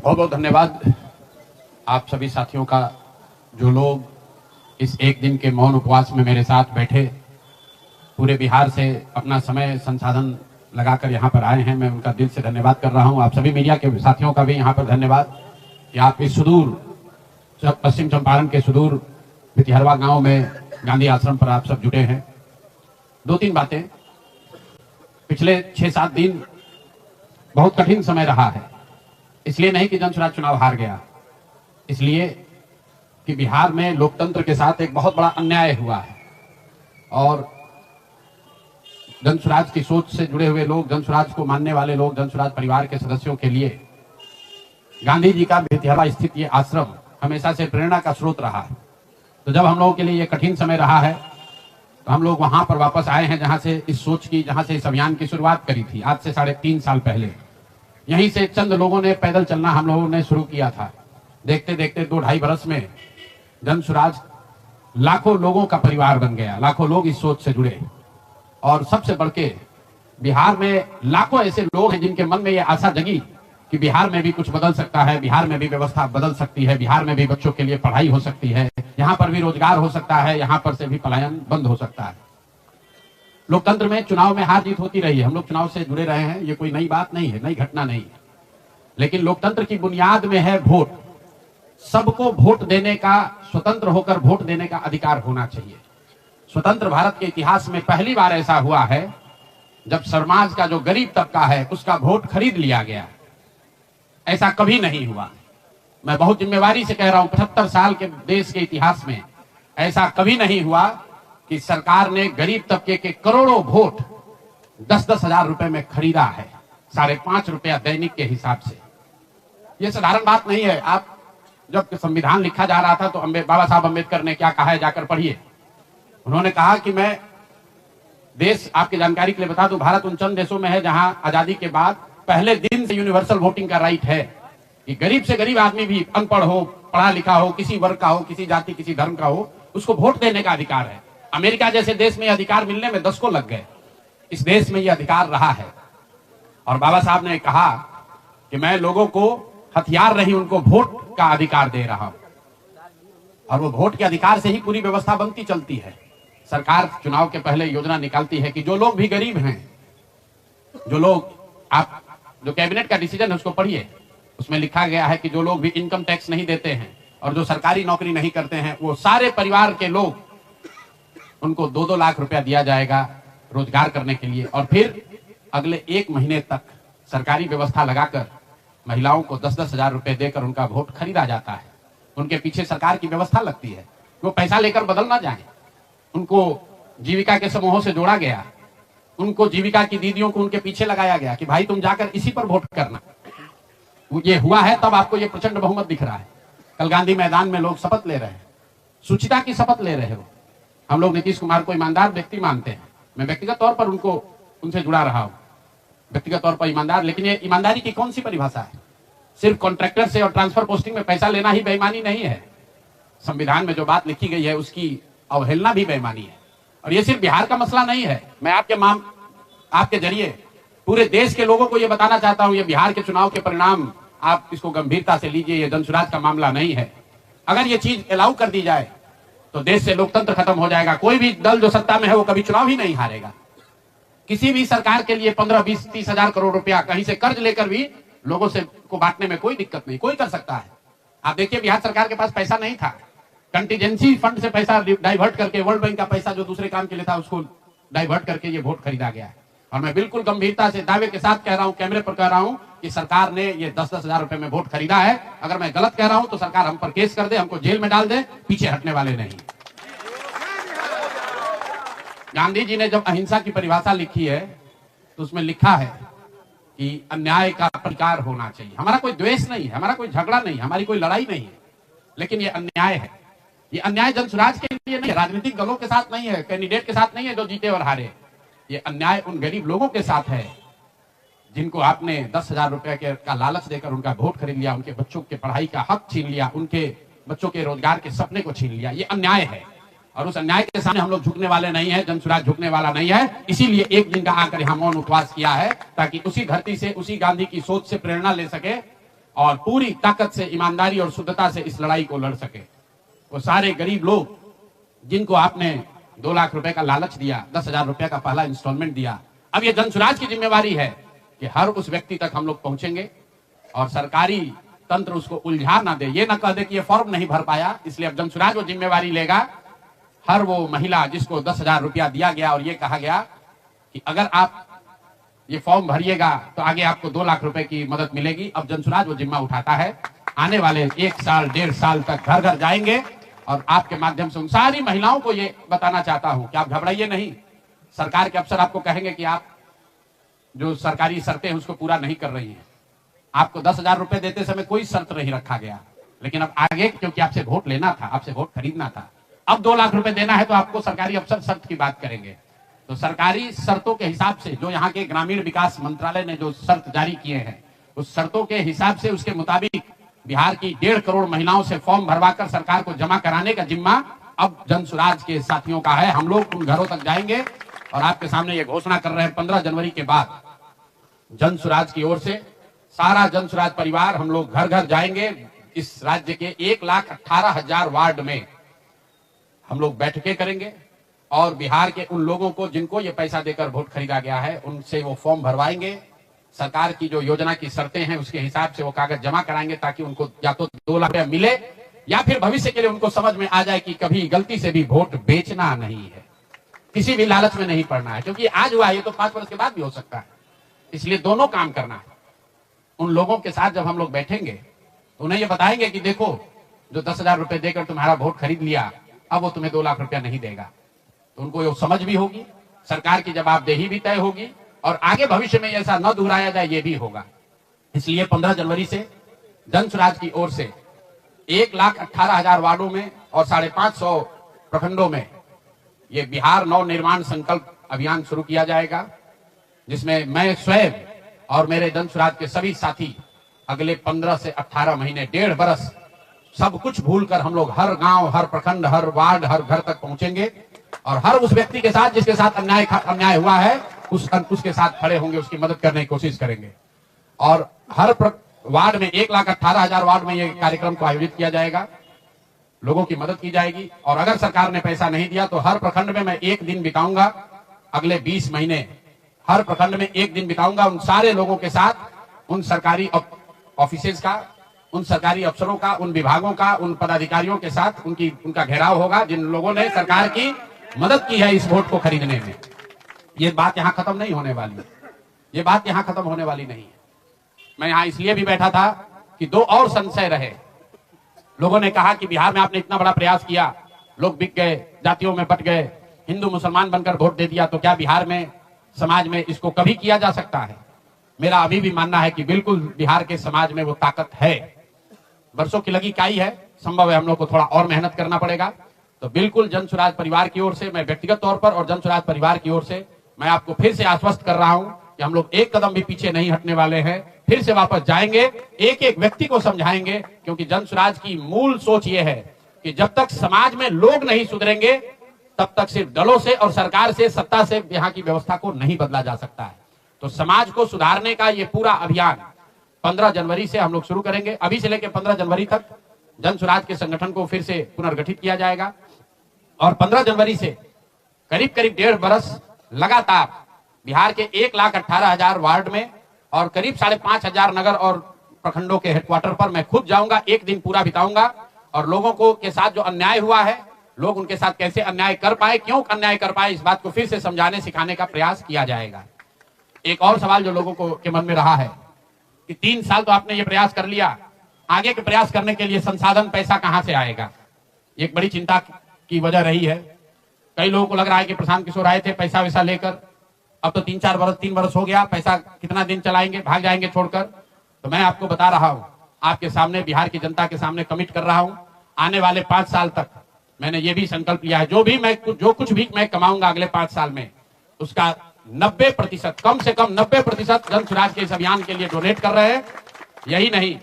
बहुत बहुत धन्यवाद आप सभी साथियों का, जो लोग इस एक दिन के मौन उपवास में मेरे साथ बैठे, पूरे बिहार से अपना समय संसाधन लगाकर यहाँ पर आए हैं। मैं उनका दिल से धन्यवाद कर रहा हूँ। आप सभी मीडिया के साथियों का भी यहाँ पर धन्यवाद कि आप इस सुदूर पश्चिम चंपारण के सुदूर भितिहरवा गांव में गांधी आश्रम पर आप सब जुटे हैं। दो तीन बातें। पिछले 6-7 दिन बहुत कठिन समय रहा है। इसलिए नहीं कि जनसुराज चुनाव हार गया, इसलिए कि बिहार में लोकतंत्र के साथ एक बहुत बड़ा अन्याय हुआ है और जनसुराज की सोच से जुड़े हुए लोग, जनसुराज को मानने वाले लोग, जनसुराज परिवार के सदस्यों के लिए गांधी जी का भितिहरवा स्थित ये आश्रम हमेशा से प्रेरणा का स्रोत रहा है। तो जब हम लोगों के लिए ये कठिन समय रहा है तो हम लोग वहां पर वापस आए हैं जहां से इस सोच की, जहां से इस अभियान की शुरुआत करी थी आज से 3.5 साल पहले। यहीं से चंद लोगों ने पैदल चलना हम लोगों ने शुरू किया था। देखते देखते 2-2.5 बरस में जनसुराज लाखों लोगों का परिवार बन गया। लाखों लोग इस सोच से जुड़े और सबसे बढ़ के बिहार में लाखों ऐसे लोग हैं जिनके मन में ये आशा जगी कि बिहार में भी कुछ बदल सकता है, बिहार में भी व्यवस्था बदल सकती है, बिहार में भी बच्चों के लिए पढ़ाई हो सकती है, यहाँ पर भी रोजगार हो सकता है, यहाँ पर से भी पलायन बंद हो सकता है। लोकतंत्र में चुनाव में हार जीत होती रही है, हम लोग चुनाव से जुड़े रहे हैं, ये कोई नई बात नहीं है, नई घटना नहीं है। लेकिन लोकतंत्र की बुनियाद में है वोट। सबको वोट देने का, स्वतंत्र होकर वोट देने का अधिकार होना चाहिए। स्वतंत्र भारत के इतिहास में पहली बार ऐसा हुआ है जब समाज का जो गरीब तबका है उसका वोट खरीद लिया गया। ऐसा कभी नहीं हुआ। मैं बहुत जिम्मेवारी से कह रहा हूं, 75 साल के देश के इतिहास में ऐसा कभी नहीं हुआ कि सरकार ने गरीब तबके के करोड़ों वोट 10-10 हजार रुपए में खरीदा है, 5.5 रुपया दैनिक के हिसाब से। यह साधारण बात नहीं है। आप जब संविधान लिखा जा रहा था तो बाबा साहब अम्बेडकर ने क्या कहा है, जाकर पढ़िए। उन्होंने कहा कि मैं देश, आपकी जानकारी के लिए बता दूं, भारत उन चंद देशों में है जहां आजादी के बाद पहले दिन से यूनिवर्सल वोटिंग का राइट है कि गरीब से गरीब आदमी भी, अनपढ़ हो, पढ़ा लिखा हो, किसी वर्ग का हो, किसी जाति किसी धर्म का हो, उसको वोट देने का अधिकार है। अमेरिका जैसे देश में अधिकार मिलने में 10 को लग गए। इस देश में यह अधिकार रहा है और बाबा साहब ने कहा कि मैं लोगों को हथियार नहीं, उनको वोट का अधिकार दे रहा हूं और वो वोट के अधिकार से ही पूरी व्यवस्था बनती चलती है। सरकार चुनाव के पहले योजना निकालती है कि जो लोग भी गरीब हैं, जो लोग, आप जो कैबिनेट का डिसीजन है उसको पढ़िए, उसमें लिखा गया है कि जो लोग भी इनकम टैक्स नहीं देते हैं और जो सरकारी नौकरी नहीं करते हैं, वो सारे परिवार के लोग, उनको 2-2 लाख रुपया दिया जाएगा रोजगार करने के लिए। और फिर अगले 1 महीने तक सरकारी व्यवस्था लगाकर महिलाओं को 10-10 हजार रुपए देकर उनका वोट खरीदा जाता है। उनके पीछे सरकार की व्यवस्था लगती है, वो पैसा लेकर बदल ना जाए। उनको जीविका के समूहों से जोड़ा गया, उनको जीविका की दीदियों को उनके पीछे लगाया गया कि भाई तुम जाकर इसी पर वोट करना। ये हुआ है तब आपको ये प्रचंड बहुमत दिख रहा है। कल गांधी मैदान में लोग शपथ ले रहे हैं, शुचिता की शपथ ले रहे हो। हम लोग नीतीश कुमार को ईमानदार व्यक्ति मानते हैं। मैं व्यक्तिगत तौर पर उनसे जुड़ा रहा हूं, व्यक्तिगत तौर पर ईमानदार। लेकिन ये ईमानदारी की कौन सी परिभाषा है? सिर्फ कॉन्ट्रैक्टर से और ट्रांसफर पोस्टिंग में पैसा लेना ही बेईमानी नहीं है। संविधान में जो बात लिखी गई है उसकी अवहेलना भी बेईमानी है। और ये सिर्फ बिहार का मसला नहीं है। मैं आपके जरिए पूरे देश के लोगों को ये बताना चाहता हूं, ये बिहार के चुनाव के परिणाम, आप इसको गंभीरता से लीजिए। ये जनसुराज का मामला नहीं है। अगर ये चीज अलाउ कर दी जाए तो देश से लोकतंत्र खत्म हो जाएगा। कोई भी दल जो सत्ता में है वो कभी चुनाव ही नहीं हारेगा। किसी भी सरकार के लिए 15-20-30 हजार करोड़ रुपया कहीं से कर्ज लेकर भी लोगों से को बांटने में कोई दिक्कत नहीं, कोई कर सकता है। आप देखिए, बिहार सरकार के पास पैसा नहीं था, कंटीजेंसी फंड से पैसा डाइवर्ट करके, वर्ल्ड बैंक का पैसा जो दूसरे काम के लिए था उसको डाइवर्ट करके ये वोट खरीदा गया है। और मैं बिल्कुल गंभीरता से दावे के साथ कह रहा हूं, कैमरे पर कह रहा हूं कि सरकार ने ये 10-10 हजार रुपए में वोट खरीदा है। अगर मैं गलत कह रहा हूं तो सरकार हम पर केस कर दे, हमको जेल में डाल दे, पीछे हटने वाले नहीं। गांधी जी ने जब अहिंसा की परिभाषा लिखी है तो उसमें लिखा है कि अन्याय का प्रतिकार होना चाहिए। हमारा कोई द्वेष नहीं है, हमारा कोई झगड़ा नहीं है, हमारी कोई लड़ाई नहीं है, लेकिन ये अन्याय है। ये अन्याय जनसुराज के लिए नहीं है, राजनीतिक दलों के साथ नहीं है, कैंडिडेट के साथ नहीं है जो जीते और हारे। ये अन्याय उन गरीब लोगों के साथ है जिनको आपने 10 हजार रुपए का लालच देकर उनका वोट खरीद लिया, उनके बच्चों के पढ़ाई का हक छीन लिया, उनके बच्चों के रोजगार के सपने को छीन लिया। ये अन्याय है और उस अन्याय के सामने हम लोग झुकने वाले नहीं है, जनसुराज झुकने वाला नहीं है। इसीलिए एक दिन का आकर यहाँ मौन उपवास किया है ताकि उसी धरती से, उसी गांधी की सोच से प्रेरणा ले सके और पूरी ताकत से, ईमानदारी और शुद्धता से इस लड़ाई को लड़ सके। वो सारे गरीब लोग जिनको आपने 2 लाख रुपए का लालच दिया, 10,000 रुपए का पहला इंस्टॉलमेंट दिया, अब ये जनसुराज की जिम्मेवारी है कि हर उस व्यक्ति तक हम लोग पहुंचेंगे और सरकारी तंत्र उसको उलझा ना दे, ये ना कह दे कि ये फॉर्म नहीं भर पाया, इसलिए अब जनसुराज वो जिम्मेवारी लेगा। हर वो महिला जिसको 10,000 रुपया दिया गया और ये कहा गया कि अगर आप ये फॉर्म भरिएगा तो आगे आपको 2 लाख रुपए की मदद मिलेगी, अब जनसुराज वो जिम्मा उठाता है। आने वाले 1 साल 1.5 साल तक घर घर जाएंगे और आपके माध्यम से उन सारी महिलाओं को ये बताना चाहता हूं कि आप घबराइए नहीं। सरकार के अफसर आपको कहेंगे कि आप जो सरकारी शर्तें हैं उसको पूरा नहीं कर रही हैं। आपको 10,000 रुपए देते समय कोई शर्त नहीं रखा गया, लेकिन अब आगे क्योंकि आपसे वोट लेना था, आपसे वोट खरीदना था, अब 2 लाख रुपए देना है तो आपको सरकारी अफसर शर्त की बात करेंगे। तो सरकारी शर्तों के हिसाब से जो यहाँ के ग्रामीण विकास मंत्रालय ने जो शर्त जारी किए हैं, उस शर्तों के हिसाब से उसके मुताबिक बिहार की 1.5 करोड़ महिलाओं से फॉर्म भरवाकर सरकार को जमा कराने का जिम्मा अब जनसुराज के साथियों का है। हम लोग उन घरों तक जाएंगे और आपके सामने ये घोषणा कर रहे हैं 15 जनवरी के बाद जनसुराज की ओर से सारा जनसुराज परिवार हम लोग घर घर जाएंगे। इस राज्य के 1,18,000 वार्ड में हम लोग बैठकें करेंगे और बिहार के उन लोगों को जिनको ये पैसा देकर वोट खरीदा गया है उनसे वो फॉर्म भरवाएंगे। सरकार की जो योजना की शर्तें हैं उसके हिसाब से वो कागज जमा कराएंगे ताकि उनको या तो 2 लाख रुपया मिले या फिर भविष्य के लिए उनको समझ में आ जाए कि कभी गलती से भी वोट बेचना नहीं है, किसी भी लालच में नहीं पड़ना है, क्योंकि आज हुआ है ये तो 5 वर्ष के बाद भी हो सकता है। इसलिए दोनों काम करना है। उन लोगों के साथ जब हम लोग बैठेंगे तो उन्हें ये बताएंगे कि देखो जो 10,000 रुपए देकर तुम्हारा वोट खरीद लिया अब वो तुम्हें 2 लाख रुपया नहीं देगा। तो उनको ये समझ भी होगी, सरकार की जवाबदेही भी तय होगी और आगे भविष्य में ऐसा न दोहराया जाए ये भी होगा। इसलिए 15 जनवरी से जनसुराज की ओर से 1,18,000 वार्डों में और 550 प्रखंडों में ये बिहार नव निर्माण संकल्प अभियान शुरू किया जाएगा, जिसमें मैं स्वयं और मेरे जनसुराज के सभी साथी अगले 15 से 18 महीने 1.5 बरस सब कुछ भूलकर हम लोग हर गांव, हर प्रखंड, हर वार्ड, हर घर तक पहुंचेंगे और हर उस व्यक्ति के साथ जिसके साथ अन्याय हुआ है उसके साथ खड़े होंगे, उसकी मदद करने की कोशिश करेंगे। और हर वार्ड में 1,18,000 वार्ड में ये कार्यक्रम को आयोजित किया जाएगा, लोगों की मदद की जाएगी। और अगर सरकार ने पैसा नहीं दिया तो हर प्रखंड में मैं 1 दिन बिताऊंगा, अगले 20 महीने हर प्रखंड में 1 दिन बिताऊंगा उन सारे लोगों के साथ, उन सरकारी ऑफिसेज का, उन सरकारी अफसरों का, उन विभागों का, उन पदाधिकारियों के साथ उनका घेराव होगा जिन लोगों ने सरकार की मदद की है इस वोट को खरीदने में। ये बात यहां खत्म नहीं होने वाली, ये बात यहां खत्म होने वाली नहीं है। मैं यहां इसलिए भी बैठा था कि 2 और संशय रहे। लोगों ने कहा कि बिहार में आपने इतना बड़ा प्रयास किया, लोग बिक गए, जातियों में बट गए, हिंदू मुसलमान बनकर वोट दे दिया, तो क्या बिहार में समाज में इसको कभी किया जा सकता है? मेरा अभी भी मानना है कि बिल्कुल बिहार के समाज में वो ताकत है, बरसों की लगी काई है, संभव है हम लोग को थोड़ा और मेहनत करना पड़ेगा। तो बिल्कुल जनसुराज परिवार की ओर से मैं व्यक्तिगत तौर पर और जनसुराज परिवार की ओर से मैं आपको फिर से आश्वस्त कर रहा हूं कि हम लोग 1 कदम भी पीछे नहीं हटने वाले हैं, फिर से वापस जाएंगे, एक एक व्यक्ति को समझाएंगे, क्योंकि जनसुराज की मूल सोच ये है कि जब तक समाज में लोग नहीं सुधरेंगे तब तक सिर्फ दलों से और सरकार से, सत्ता से यहाँ की व्यवस्था को नहीं बदला जा सकता है। तो समाज को सुधारने का ये पूरा अभियान 15 जनवरी से हम लोग शुरू करेंगे। अभी से लेकर 15 जनवरी तक जनसुराज के संगठन को फिर से पुनर्गठित किया जाएगा और 15 जनवरी से करीब 1.5 बरस लगातार बिहार के 1,18,000 वार्ड में और करीब 5,500 नगर और प्रखंडों के हेडक्वार्टर पर मैं खुद जाऊंगा, 1 दिन पूरा बिताऊंगा और लोगों को के साथ जो अन्याय हुआ है, लोग उनके साथ कैसे अन्याय कर पाए, क्यों अन्याय कर पाए, इस बात को फिर से समझाने सिखाने का प्रयास किया जाएगा। एक और सवाल जो लोगों को के मन में रहा है कि 3 साल तो आपने ये प्रयास कर लिया, आगे के प्रयास करने के लिए संसाधन, पैसा कहां से आएगा? एक बड़ी चिंता की वजह रही है। कई लोगों को लग रहा है कि प्रशांत किशोर आए थे पैसा वैसा लेकर, अब तो 3 बरस हो गया, पैसा कितना दिन चलाएंगे, भाग जाएंगे छोड़कर। तो मैं आपको बता रहा हूं, आपके सामने, बिहार की जनता के सामने कमिट कर रहा हूं, आने वाले 5 साल तक मैंने ये भी संकल्प लिया है, जो कुछ भी मैं कमाऊंगा अगले 5 साल में, उसका 90%, कम से कम 90% जनसुराज के इस अभियान के लिए डोनेट कर रहे हैं। यही नहीं,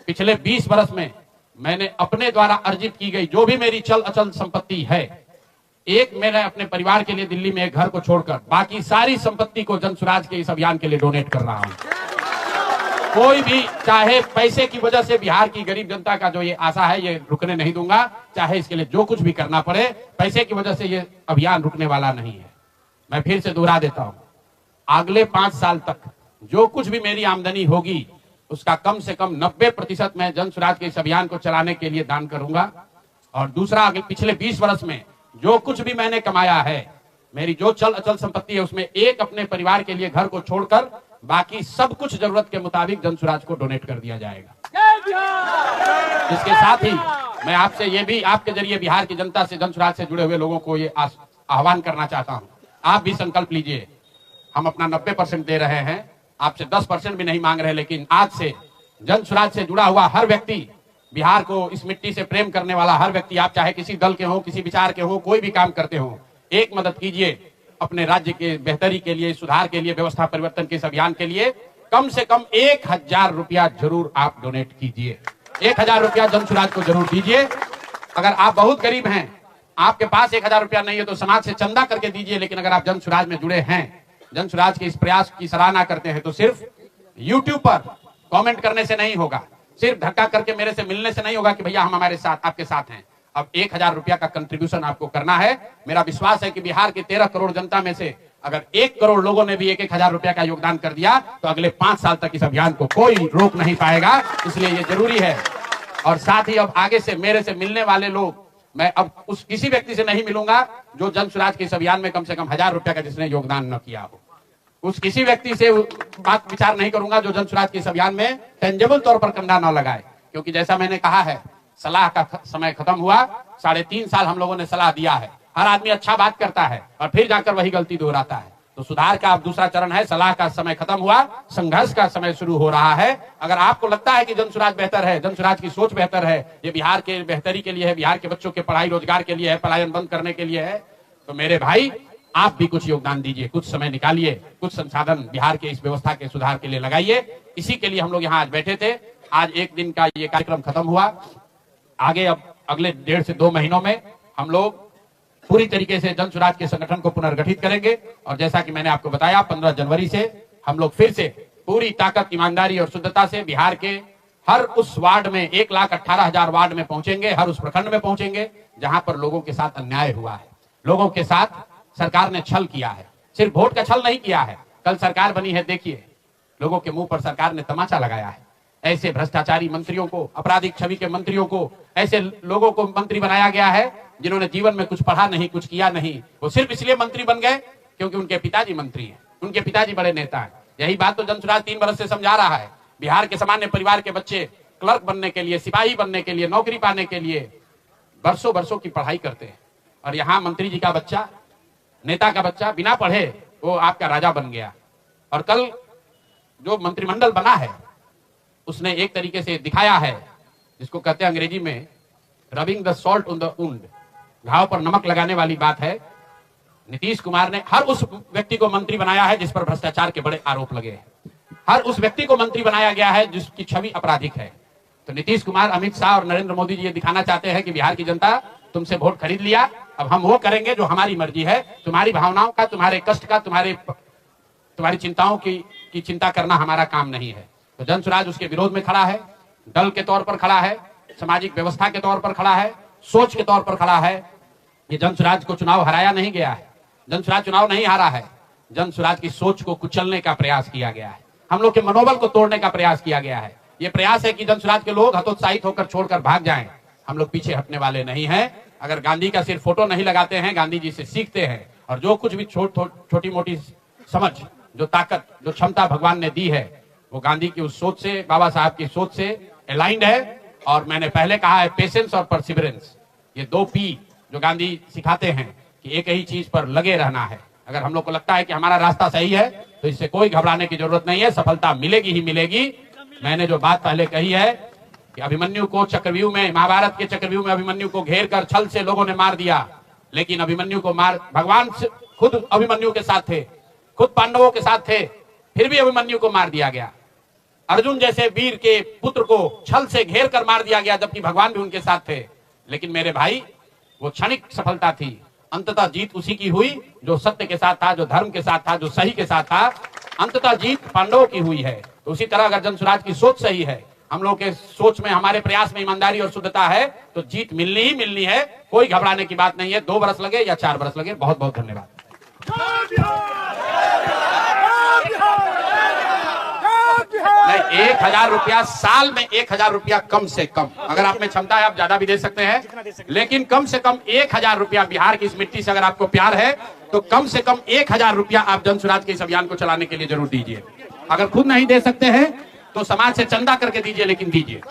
पिछले 20 बरस में मैंने अपने द्वारा अर्जित की गई जो भी मेरी चल अचल संपत्ति है, मैंने अपने परिवार के लिए दिल्ली में एक घर को छोड़कर बाकी सारी संपत्ति को जनसुराज के इस अभियान के लिए डोनेट कर रहा हूं। कोई भी चाहे पैसे की वजह से बिहार की गरीब जनता का जो ये आशा है ये रुकने नहीं दूंगा, चाहे इसके लिए जो कुछ भी करना पड़े, पैसे की वजह से ये अभियान रुकने वाला नहीं है। मैं फिर से दोहरा देता हूं, अगले 5 साल तक जो कुछ भी मेरी आमदनी होगी उसका कम से कम 90% मैं जन स्वराज के इस अभियान को चलाने के लिए दान करूंगा। और दूसरा, अगले पिछले 20 वर्ष में जो कुछ भी मैंने कमाया है, मेरी जो चल अचल संपत्ति है, उसमें एक अपने परिवार के लिए घर को छोड़कर बाकी सब कुछ जरूरत के मुताबिक जन स्वराज को डोनेट कर दिया जाएगा। इसके साथ ही मैं आपसे ये भी आपके जरिए बिहार की जनता से, जन स्वराज से जुड़े हुए लोगों को ये आह्वान करना चाहता हूं, आप भी संकल्प लीजिए। हम अपना 90% दे रहे हैं, आपसे 10% भी नहीं मांग रहे, लेकिन आज से जन स्वराज से जुड़ा हुआ हर व्यक्ति, बिहार को इस मिट्टी से प्रेम करने वाला हर व्यक्ति, आप चाहे किसी दल के हो, किसी विचार के हो, कोई भी काम करते हो, एक मदद कीजिए अपने राज्य के बेहतरी के लिए, सुधार के लिए, व्यवस्था परिवर्तन के इस अभियान के लिए कम से कम 1000 रुपया जरूर आप डोनेट कीजिए। 1000 रुपया जन स्वराज को जरूर दीजिए। अगर आप बहुत गरीब हैं, आपके पास 1000 रुपया नहीं है तो समाज से चंदा करके दीजिए, लेकिन अगर आप जन स्वराज में जुड़े हैं, जन स्वराज के इस प्रयास की सराहना करते हैं, तो सिर्फ यूट्यूब पर कमेंट करने से नहीं होगा, सिर्फ धक्का करके मेरे से मिलने से नहीं होगा कि भैया हम हमारे साथ, आपके साथ हैं। अब 1000 रुपया का कंट्रीब्यूशन आपको करना है। मेरा विश्वास है कि बिहार की 13 करोड़ जनता में से अगर 1 करोड़ लोगों ने भी 1000 रुपया का योगदान कर दिया तो अगले 5 साल तक इस अभियान को कोई रोक नहीं पाएगा। इसलिए ये जरूरी है। और साथ ही अब आगे से मेरे से मिलने वाले लोग, मैं अब उस किसी व्यक्ति से नहीं मिलूंगा जो जन स्वराज के इस अभियान में कम से कम 1000 रुपया का जिसने योगदान न किया हो। उस किसी व्यक्ति से बात विचार नहीं करूंगा जो जन स्वराज के इस अभियान में टेंजेबल तौर पर कंधा न लगाए, क्योंकि जैसा मैंने कहा है, सलाह का समय खत्म हुआ। 3.5 साल हम लोगों ने सलाह दिया है। हर आदमी अच्छा बात करता है और फिर जाकर वही गलती दोहराता है। तो सुधार का अब दूसरा चरण है। सलाह का समय खत्म हुआ, संघर्ष का समय शुरू हो रहा है। अगर आपको लगता है कि जन स्वराज बेहतर है, जन स्वराज की सोच बेहतर है, ये बिहार के बेहतरी के लिए है, बिहार के बच्चों के पढ़ाई रोजगार के लिए है, पलायन बंद करने के लिए है, तो मेरे भाई आप भी कुछ योगदान दीजिए, कुछ समय निकालिए, कुछ संसाधन बिहार के इस व्यवस्था के सुधार के लिए लगाइए। इसी के लिए हम लोग यहाँ आज बैठे थे। आज एक दिन का ये कार्यक्रम खत्म हुआ। आगे अब अगले 1.5 से 2 महीनों में हम लोग पूरी तरीके से जन स्वराज के संगठन को पुनर्गठित करेंगे। और जैसा कि मैंने आपको बताया, 15 जनवरी से हम लोग फिर से पूरी ताकत, ईमानदारी और शुद्धता से बिहार के हर उस वार्ड में, 1,18,000 वार्ड में पहुंचेंगे, हर उस प्रखंड में पहुंचेंगे जहां पर लोगों के साथ अन्याय हुआ है, लोगों के साथ सरकार ने छल किया है। सिर्फ वोट का छल नहीं किया है, कल सरकार बनी है, देखिए लोगों के मुंह पर सरकार ने तमाचा लगाया है। ऐसे भ्रष्टाचारी मंत्रियों को, आपराधिक छवि के मंत्रियों को, ऐसे लोगों को मंत्री बनाया गया है जिन्होंने जीवन में कुछ पढ़ा नहीं, कुछ किया नहीं। वो सिर्फ इसलिए मंत्री बन गए क्योंकि उनके पिताजी मंत्री हैं, उनके पिताजी बड़े नेता हैं। यही बात तो जन स्वराज 3 वर्ष से समझा रहा है। बिहार के सामान्य परिवार के बच्चे क्लर्क बनने के लिए, सिपाही बनने के लिए, नौकरी पाने के लिए बरसों बरसों की पढ़ाई करते हैं, और यहाँ मंत्री जी का बच्चा, नेता का बच्चा बिना पढ़े वो आपका राजा बन गया। और कल जो मंत्रिमंडल बना है उसने एक तरीके से दिखाया है, जिसको कहते हैं अंग्रेजी में rubbing the salt on the wound, घाव पर नमक लगाने वाली बात है। नीतीश कुमार ने हर उस व्यक्ति को मंत्री बनाया है जिस पर भ्रष्टाचार के बड़े आरोप लगे हैं, हर उस व्यक्ति को मंत्री बनाया गया है जिसकी छवि आपराधिक है। तो नीतीश कुमार, अमित शाह और नरेंद्र मोदी जी ये दिखाना चाहते हैं कि बिहार की जनता तुमसे वोट खरीद लिया, अब हम वो करेंगे जो हमारी मर्जी है। तुम्हारी भावनाओं का, तुम्हारे कष्ट का, तुम्हारी चिंताओं की चिंता करना हमारा काम नहीं है। तो जन स्वराज उसके विरोध में खड़ा है, दल के तौर पर खड़ा है, सामाजिक व्यवस्था के तौर पर खड़ा है, सोच के तौर पर खड़ा है। ये जन स्वराज को चुनाव हराया नहीं गया है, जन स्वराज चुनाव नहीं हारा है, जन स्वराज की सोच को कुचलने का प्रयास किया गया है, हम लोग के मनोबल को तोड़ने का प्रयास किया गया है। ये प्रयास है कि जन स्वराज के लोग हतोत्साहित होकर छोड़कर भाग जाएं। हम लोग पीछे हटने वाले नहीं हैं। अगर गांधी का सिर्फ फोटो नहीं लगाते हैं, गांधी जी से सीखते हैं, और जो कुछ भी छोटी मोटी समझ, जो ताकत, जो क्षमता भगवान ने दी है, वो गांधी की उस सोच से, बाबा साहब की सोच से अलाइंड है। और मैंने पहले कहा है, पेशेंस और परसिवरेंस, ये 2 P जो गांधी सिखाते हैं कि एक ही चीज पर लगे रहना है। अगर हम लोग को लगता है कि हमारा रास्ता सही है तो इससे कोई घबराने की जरूरत नहीं है, सफलता मिलेगी ही मिलेगी। मैंने जो बात पहले कही है कि अभिमन्यु को चक्रव्यूह में, महाभारत के चक्रव्यूह में अभिमन्यु को घेर कर छल से लोगों ने मार दिया, लेकिन अभिमन्यु को भगवान खुद अभिमन्यु के साथ थे, खुद पांडवों के साथ थे, फिर भी अभिमन्यु को मार दिया गया। अर्जुन जैसे वीर के पुत्र को छल से घेर कर मार दिया गया, जबकि भगवान भी उनके साथ थे। लेकिन मेरे भाई, वो क्षणिक सफलता थी, अंततः जीत उसी की हुई जो सत्य के साथ था, जो धर्म के साथ था, जो सही के साथ था। अंततः जीत पांडवों की हुई है। तो उसी तरह अगर जनसुराज की सोच सही है, हम लोग के सोच में, हमारे प्रयास में ईमानदारी और शुद्धता है, तो जीत मिलनी ही मिलनी है। कोई घबराने की बात नहीं है। 2 बरस लगे या 4 बरस लगे। बहुत बहुत धन्यवाद। नहीं, 1000 रुपया साल में, 1000 रुपया कम से कम। अगर आप में क्षमता है आप ज्यादा भी दे सकते हैं, लेकिन कम से कम 1000 रुपया। बिहार की इस मिट्टी से अगर आपको प्यार है तो कम से कम 1000 रुपया आप जनसुराज के इस अभियान को चलाने के लिए जरूर दीजिए। अगर खुद नहीं दे सकते हैं तो समाज से चंदा करके दीजिए, लेकिन दीजिए।